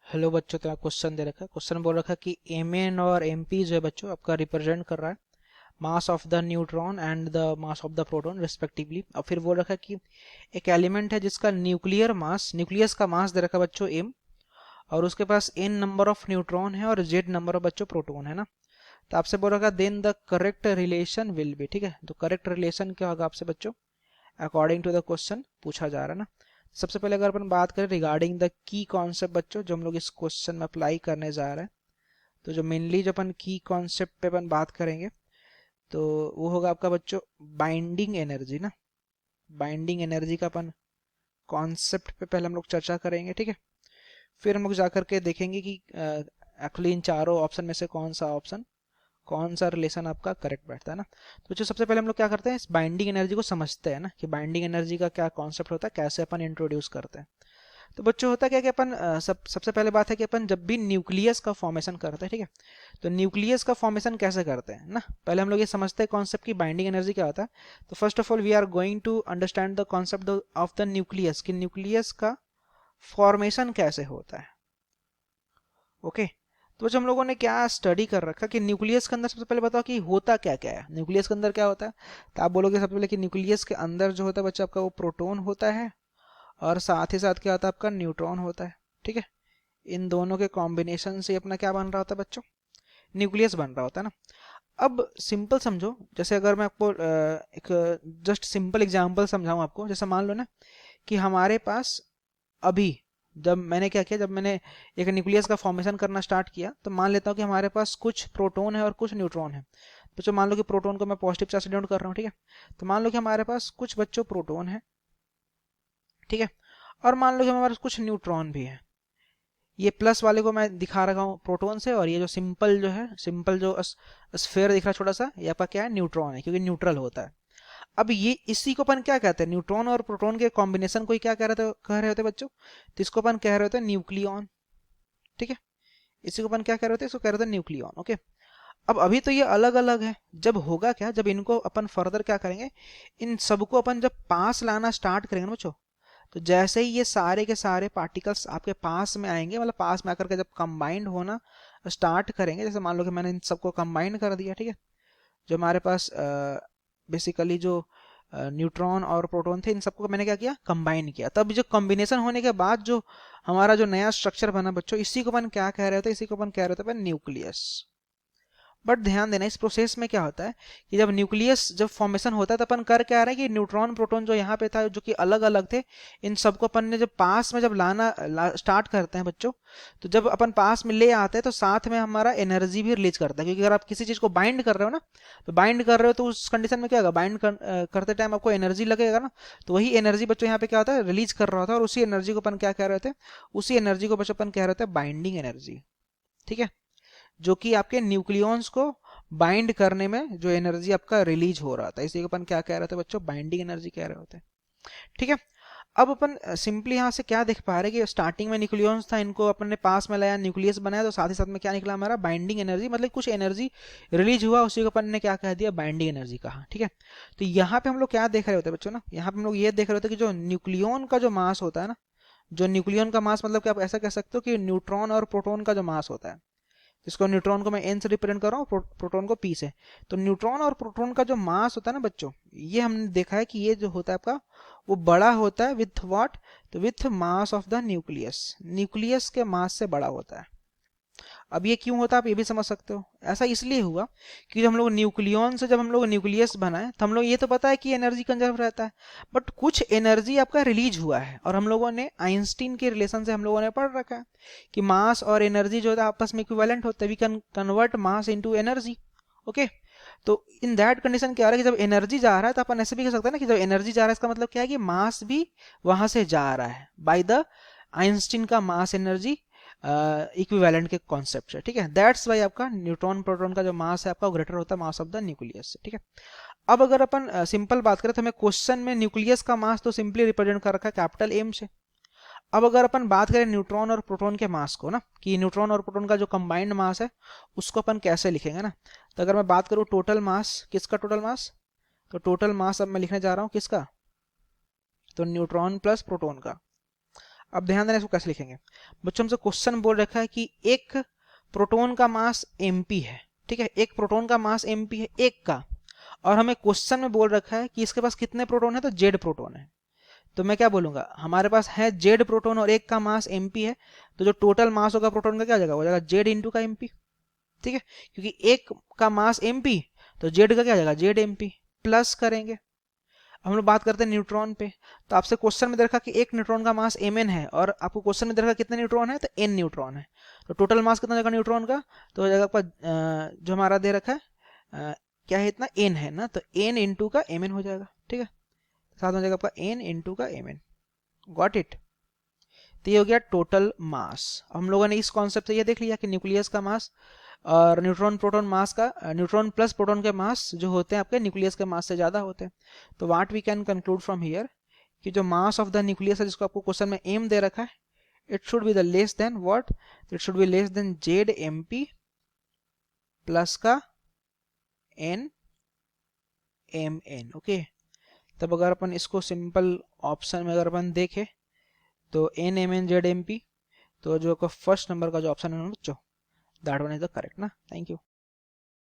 Hello बच्चों, तो question दे रखा है। क्वेश्चन बोल रखा है कि एम और एम पी जो है बच्चों आपका रिप्रेजेंट कर रहा है mass of the neutron and the mass of the proton respectively. और फिर बोल रखा है कि एक एलिमेंट है जिसका न्यूक्लियस का मास दे रखा है बच्चों एम, और उसके पास एन नंबर ऑफ न्यूट्रॉन है और जेड नंबर ऑफ बच्चों प्रोटॉन है ना। तो आपसे बोल रखा है then the correct relation will be. ठीक है, तो करेक्ट रिलेशन क्या होगा आपसे बच्चों अकॉर्डिंग टू द क्वेश्चन पूछा जा रहा है ना। सबसे पहले अगर अपन बात करें रिगार्डिंग द की कॉन्सेप्ट बच्चों जो हम लोग इस क्वेश्चन में अप्लाई करने जा रहे हैं, तो जो मेनली जो अपन की कॉन्सेप्ट पे अपन बात करेंगे तो वो होगा आपका बच्चों बाइंडिंग एनर्जी ना। बाइंडिंग एनर्जी का अपन कॉन्सेप्ट पे पहले हम लोग चर्चा करेंगे, ठीक है। फिर हम लोग जाकर के देखेंगे कि एक्चुअली इन चारों ऑप्शन में से कौन सा रिलेशन आपका करेक्ट बैठता है ना। तो जो सबसे पहले हम लोग क्या करते हैं, इस बाइंडिंग एनर्जी को समझते हैं ना कि बाइंडिंग एनर्जी का क्या कॉन्सेप्ट होता है, कैसे अपन इंट्रोड्यूस करते हैं। तो बच्चों होता क्या कि अपन सबसे पहले बात है कि अपन जब भी न्यूक्लियस का फॉर्मेशन करते हैं, ठीक है, तो न्यूक्लियस का फॉर्मेशन कैसे करते हैं ना, पहले हम लोग ये समझते हैं कॉन्सेप्ट की बाइंडिंग एनर्जी क्या होता है। तो first of all we are going to understand the concept of the nucleus कि न्यूक्लियस का फॉर्मेशन कैसे होता है। ओके, तो जो हम लोगों ने क्या स्टडी कर रखा कि न्यूक्लियस के अंदर सबसे पहले बताओ कि होता क्या क्या है न्यूक्लियस के अंदर क्या होता है। तो आप बोलोगे सबसे पहले कि न्यूक्लियस के अंदर जो होता है बच्चा आपका वो प्रोटॉन होता है, और साथ ही साथ क्या होता है आपका न्यूट्रॉन होता है, ठीक है। इन दोनों के कॉम्बिनेशन से अपना क्या बन रहा होता है बच्चों, न्यूक्लियस बन रहा होता है ना। अब सिंपल समझो, जैसे अगर मैं आपको एक जस्ट सिंपल एग्जांपल समझाऊं आपको, जैसे मान लो ना कि हमारे पास अभी जब मैंने क्या किया, जब मैंने एक न्यूक्लियस का फॉर्मेशन करना स्टार्ट किया, तो मान लेता हूँ कि हमारे पास कुछ प्रोटॉन है और कुछ न्यूट्रॉन है। तो जो मान लो कि प्रोटॉन को मैं पॉजिटिव चार्ज से डिनोट कर रहा हूँ, ठीक है। तो मान लो कि हमारे पास कुछ बच्चों प्रोटॉन है, ठीक है, और मान लो कि हमारे पास कुछ न्यूट्रॉन भी है। ये प्लस वाले को मैं दिखा रखा हूँ प्रोटॉन से, और ये जो सिंपल जो स्फेयर दिख रहा है छोटा सा, ये आपका क्या है, न्यूट्रॉन है, क्योंकि न्यूट्रल होता है। अब ये इसी को अपन क्या कहते हैं, न्यूट्रॉन और प्रोटॉन के कॉम्बिनेशन को ही क्या कह रहे होते बच्चों, तो इसको अपन कह रहे होते हैं न्यूक्लियॉन, ठीक है। इसी को अपन क्या कह रहे होते हैं, इसको कह रहे होते हैं न्यूक्लियॉन। ओके, अब अभी तो ये अलग अलग है, जब होगा क्या, जब इनको अपन फर्दर क्या करेंगे, इन सबको अपन जब पास लाना स्टार्ट करेंगे ना बच्चों, तो जैसे ही ये सारे के सारे पार्टिकल्स आपके पास में आएंगे, मतलब पास में आकर के जब कंबाइंड होना स्टार्ट करेंगे, जैसे मान लो कि मैंने इन सबको कंबाइन कर दिया, ठीक है। जो हमारे पास बेसिकली जो न्यूट्रॉन और प्रोटॉन थे, इन सबको मैंने क्या किया, कंबाइन किया। तब जो कॉम्बिनेशन होने के बाद जो हमारा जो नया स्ट्रक्चर बना बच्चों, इसी को अपन क्या कह रहे होते हैं, इसी को अपन कह रहे होते हैं न्यूक्लियस। बट ध्यान देना, इस प्रोसेस में क्या होता है कि जब न्यूक्लियस जब फॉर्मेशन होता है, तो अपन कर क्या रहे हैं कि न्यूट्रॉन प्रोटॉन जो यहाँ पे था जो कि अलग अलग थे, इन सबको अपन ने जब पास में जब स्टार्ट करते हैं बच्चों, तो जब अपन पास में ले आते हैं तो साथ में हमारा एनर्जी भी रिलीज करता है। क्योंकि अगर आप किसी चीज को बाइंड कर रहे हो ना, तो बाइंड कर रहे हो तो उस कंडीशन में क्या होगा, करते टाइम आपको एनर्जी लगेगा ना। तो वही एनर्जी बच्चों यहाँ पे क्या होता है, रिलीज कर रहा होता है, और उसी एनर्जी को अपन क्या कह रहे होते हैं, उसी एनर्जी को बच्चों अपन कह रहे होते हैं बाइंडिंग एनर्जी, ठीक है। जो कि आपके न्यूक्लियॉन्स को बाइंड करने में जो एनर्जी आपका रिलीज हो रहा था, इसी को अपन क्या कह रहे थे बच्चों, बाइंडिंग एनर्जी कह रहे होते हैं, ठीक है। अब अपन सिंपली यहाँ से क्या देख पा रहे हैं कि स्टार्टिंग में न्यूक्लियॉन्स था, इनको अपन ने पास में लाया, न्यूक्लियस बनाया, तो साथ ही साथ में क्या निकला हमारा, बाइंडिंग एनर्जी, मतलब कुछ एनर्जी रिलीज हुआ, उसी को अपन ने क्या कह दिया, बाइंडिंग एनर्जी कहा, ठीक है। तो यहाँ पे हम लोग क्या देख रहे होते हैं बच्चों ना, यहाँ पे हम लोग ये देख रहे होते हैं कि जो न्यूक्लियॉन का जो मास होता है ना, जो न्यूक्लियॉन का मास मतलब कि आप ऐसा कह सकते हो कि न्यूट्रॉन और प्रोटॉन का जो मास होता है, जिसको न्यूट्रॉन को मैं एन से रिप्रेजेंट कर रहा हूँ, प्रोटॉन को पी से। तो न्यूट्रॉन और प्रोटॉन का जो मास होता है ना बच्चों, ये हमने देखा है कि ये जो होता है आपका, वो बड़ा होता है विथ व्हाट, तो with mass of the nucleus, nucleus के मास से बड़ा होता है। अब ये क्यों होता है आप ये भी समझ सकते हो, ऐसा इसलिए हुआ कि जब हम लोग न्यूक्लियॉन से जब हम लोग न्यूक्लियस बनाए, तो हम लोग ये तो पता है कि एनर्जी कंजर्व रहता है, बट कुछ एनर्जी आपका रिलीज हुआ है, और हम लोगों ने आइंस्टीन के रिलेशन से हम लोगों ने पढ़ रखा है कि मास और एनर्जी जो है आपस में इक्विवेलेंट होते हैं, we can convert mass into energy. Okay, तो इन दैट कंडीशन क्या हो रहा है कि जब एनर्जी जा रहा है, तो अपन ऐसे भी कह सकते हैं ना कि जब एनर्जी जा रहा है, इसका मतलब क्या है कि मास भी वहां से जा रहा है बाय द आइंस्टीन का मास एनर्जी इक्विवेलेंट के कॉन्सेप्ट से, ठीक है। दैट्स वाई आपका न्यूट्रॉन प्रोटॉन का जो मास है आपका ग्रेटर होता है मास ऑफ द न्यूक्लियस से, ठीक है। अब अगर अपन सिंपल बात करें, तो हमें क्वेश्चन में न्यूक्लियस का मास तो सिंपली रिप्रेजेंट कर रखा है कैपिटल एम से। अब अगर अपन बात करें न्यूट्रॉन और प्रोटॉन के मास को ना, कि न्यूट्रॉन और प्रोटॉन का जो कंबाइंड मास है, उसको अपन कैसे लिखेंगे ना। तो अगर मैं बात करूं टोटल मास, किसका टोटल मास, तो टोटल मास अब मैं लिखने जा रहा हूं किसका, तो न्यूट्रॉन प्लस प्रोटॉन का। अब ध्यान देना इसको कैसे लिखेंगे बच्चों। हमसे क्वेश्चन बोल रखा है कि एक प्रोटॉन का मास mp है, ठीक है, एक प्रोटॉन का मास mp है एक का, और हमें क्वेश्चन में बोल रखा है कि इसके पास कितने प्रोटॉन है, तो जेड प्रोटॉन है। तो मैं क्या बोलूंगा, हमारे पास है जेड प्रोटॉन और एक का मास mp है, तो जो टोटल मास होगा प्रोटॉन का क्या हो जाएगा जेड इंटू का mp, ठीक है, क्योंकि एक का मास mp, तो जेड का क्या हो जाएगा जेड mp, प्लस करेंगे। हम लोग बात करते हैं न्यूट्रॉन पे, तो आपसे क्वेश्चन में दे रखा कि एक न्यूट्रॉन का मास mn है, और आपको क्वेश्चन में दे रखा कितने न्यूट्रॉन है, तो n न्यूट्रॉन है, तो टोटल मास कितना हो जाएगा न्यूट्रॉन का, तो हो जाएगा आपका जो हमारा दे रखा है क्या है इतना n है ना, तो n इंटू का mn हो जाएगा, ठीक है, साथ हो जाएगा आपका n इंटू का mn। Got it. तो ये हो गया टोटल मास। हम लोगों ने इस कॉन्सेप्ट से ये देख लिया कि न्यूक्लियस का मास और न्यूट्रॉन प्रोटॉन मास का, न्यूट्रॉन प्लस प्रोटॉन के मास जो होते हैं आपके न्यूक्लियस के मास से ज़्यादा होते हैं। तो what we can conclude from here कि जो मास ऑफ द न्यूक्लियस है, जिसको आपको क्वेश्चन में एम दे रखा है, it should be the less than what, it should be less than Z M P plus का एन एम एन। ओके, तब अगर अपन इसको सिंपल ऑप्शन में अगर अपन देखें तो N M N Z M P, तो जो फर्स्ट नंबर का जो ऑप्शन है बच्चों, that one is the correct ना। Thank you.